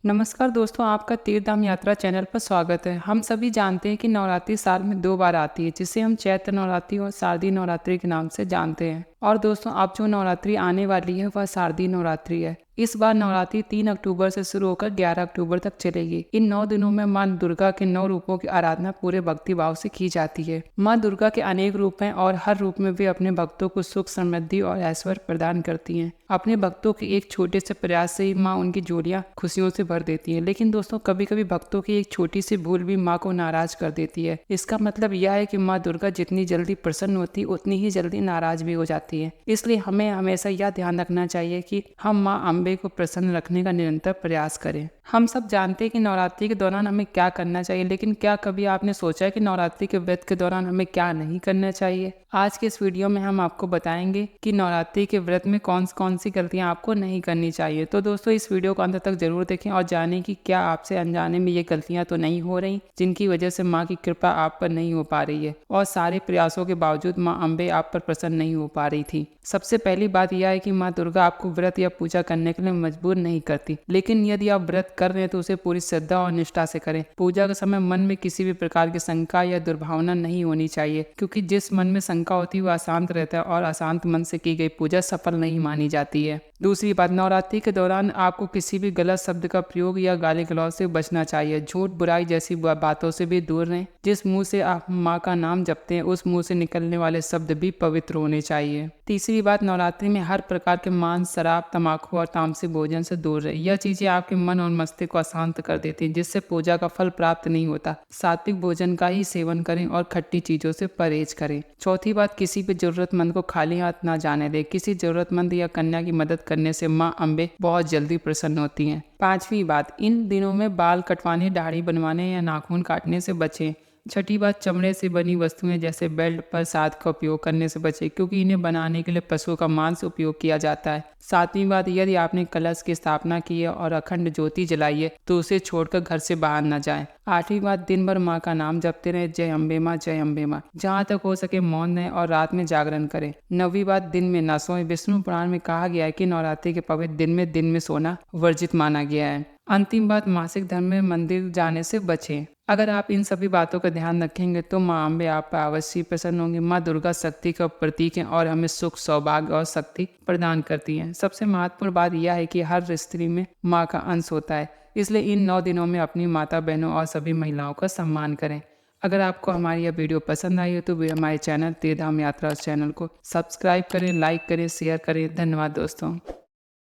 नमस्कार दोस्तों, आपका तीर्थधाम यात्रा चैनल पर स्वागत है। हम सभी जानते हैं कि नवरात्रि साल में 2 बार आती है, जिसे हम चैत्र नवरात्रि और शारदीय नवरात्रि के नाम से जानते हैं। और दोस्तों, अब जो नवरात्रि आने वाली है वह शारदीय नवरात्रि है। इस बार नवरात्रि 3 अक्टूबर से शुरू होकर 11 अक्टूबर तक चलेगी। इन 9 दिनों में मां दुर्गा के 9 रूपों की आराधना पूरे भक्ति भाव से की जाती है। मां दुर्गा के अनेक रूप हैं और हर रूप में वे अपने भक्तों को सुख, समृद्धि और ऐश्वर्य प्रदान करती हैं। अपने भक्तों के एक छोटे से प्रयास से ही मां उनकी झोलियां खुशियों से भर देती है। लेकिन दोस्तों, कभी कभी भक्तों की एक छोटी सी भूल भी मां को नाराज कर देती है। इसका मतलब यह है कि मां दुर्गा जितनी जल्दी प्रसन्न होती है उतनी ही जल्दी नाराज भी हो जाती है। इसलिए हमें हमेशा यह ध्यान रखना चाहिए कि हम मां अम्बे को प्रसन्न रखने का निरंतर प्रयास करें। हम सब जानते हैं कि नवरात्रि के दौरान हमें क्या करना चाहिए, लेकिन क्या कभी आपने सोचा है कि नवरात्रि के व्रत के दौरान हमें क्या नहीं करना चाहिए? आज के इस वीडियो में हम आपको बताएंगे कि नवरात्रि के व्रत में कौन सी गलतियां आपको नहीं करनी चाहिए। तो दोस्तों, इस वीडियो को अंत तक जरूर देखें और जानें कि क्या आपसे अनजाने में ये गलतियां तो नहीं हो रही जिनकी वजह से माँ की कृपा आप पर नहीं हो पा रही है और सारे प्रयासों के बावजूद माँ अम्बे आप पर प्रसन्न नहीं हो पा रही थी। सबसे पहली बात यह है कि माँ दुर्गा आपको व्रत या पूजा करने के लिए मजबूर नहीं करती, लेकिन यदि आप व्रत कर रहे हैं तो उसे पूरी श्रद्धा और निष्ठा से करें। पूजा के समय मन में किसी भी प्रकार की शंका या दुर्भावना नहीं होनी चाहिए, क्योंकि जिस मन में शंका होती है वह अशांत रहता है और अशांत मन से की गई पूजा सफल नहीं मानी जाती है। दूसरी बात, नवरात्रि के दौरान आपको किसी भी गलत शब्द का प्रयोग या गाली गलौज से बचना चाहिए। झूठ, बुराई जैसी बातों से भी दूर रहें। जिस मुंह से आप माँ का नाम जपते हैं उस मुंह से निकलने वाले शब्द भी पवित्र होने चाहिए। तीसरी बात, नवरात्रि में हर प्रकार के मांस, शराब, तम्बाकू और तामसिक भोजन से दूर रहे। यह चीजें आपके मन और मस्तिष्क को अशांत कर देती हैं, जिससे पूजा का फल प्राप्त नहीं होता। सात्विक भोजन का ही सेवन करें और खट्टी चीजों से परहेज करें। चौथी बात, किसी भी जरूरतमंद को खाली हाथ ना जाने दें। किसी जरूरतमंद या कन्या की मदद करने से माँ अम्बे बहुत जल्दी प्रसन्न होती हैं। पांचवी बात, इन दिनों में बाल कटवाने, दाढ़ी बनवाने या नाखून काटने से बचें। छठी बात, चमड़े से बनी वस्तुएं जैसे बेल्ट, प्रसाद का उपयोग करने से बचें, क्योंकि इन्हें बनाने के लिए पशु का मांस उपयोग किया जाता है। सातवीं बात, यदि आपने कलश की स्थापना की है और अखंड ज्योति जलाई है तो उसे छोड़कर घर से बाहर न जाएं। आठवीं बात, दिन भर माँ का नाम जपते रहे, जय अम्बे माँ, जय अम्बे माँ। जहाँ तक हो सके मौन रहें और रात में जागरण करें। नौवीं बात, दिन में न सोएं। विष्णु पुराण में कहा गया है कि नवरात्रि के पवित्र दिन में सोना वर्जित माना गया है। अंतिम बात, मासिक धर्म में मंदिर जाने से बचें। अगर आप इन सभी बातों का ध्यान रखेंगे तो माँ अम्बे आप पर अवश्य प्रसन्न होंगी। माँ दुर्गा शक्ति का प्रतीक है और हमें सुख, सौभाग्य और शक्ति प्रदान करती हैं। सबसे महत्वपूर्ण बात यह है कि हर स्त्री में माँ का अंश होता है, इसलिए इन 9 दिनों में अपनी माता, बहनों और सभी महिलाओं का सम्मान करें। अगर आपको हमारी यह वीडियो पसंद आई हो तो भी हमारे चैनल तीर्थधाम यात्रा चैनल को सब्सक्राइब करें, लाइक करें, शेयर करें। धन्यवाद दोस्तों।